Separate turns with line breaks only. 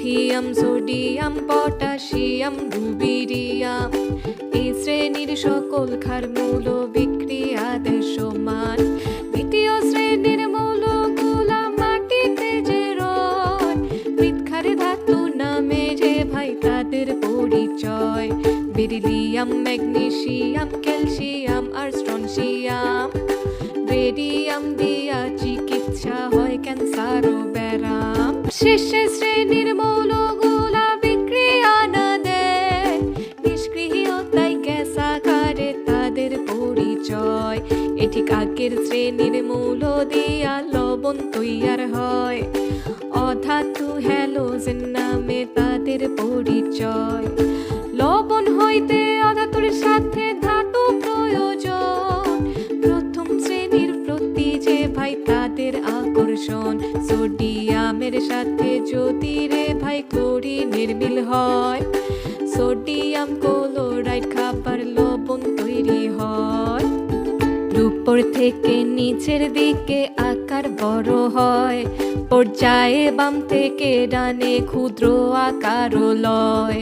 Lithium, sodium, potassium, rubidium. এই শ্রেণীর সকল ক্ষার মৌল বিক্রিয়াতে সমান। দ্বিতীয় শ্রেণীর মৌলগুলা মাটিতে যে রয়, মৃৎক্ষার ধাতু নামে যে ভাই তাদের পরিচয়। বেরিলিয়াম, ম্যাগনেসিয়াম, ক্যালসিয়াম আর স্ট্রনসিয়াম। রেডিয়াম দিয়া চিকিৎসা হয় ক্যান্সার ও ব্যারাম। শেষে শ্রেণীর মৌলগুলা বিক্রিয়া না দেয়, নিষ্ক্রিয়তায় গ্যাস আকারে তাদের পরিচয়। এটি আগের শ্রেণীর মৌল দিয়া লবণ তৈয়ার হয়। অধাতু হ্যালোজেন নামে তাদের পরিচয়। লবণ হইতে অধাতুর সাথে ধাতু প্রয়োজন। প্রথম শ্রেণীর প্রতি যে ভাই তাদের আকর্ষণ। সোডিয়ামের সাথে যদি রে ভাই ক্লোরিনের মিল হয়, সোডিয়াম ক্লোরাইড খাবার লবণ তৈরি হয়। উপর থেকে নিচের দিকে আকার বড় হয়, পর্যায়ে বাম থেকে ডানে ক্ষুদ্র আকার লয়।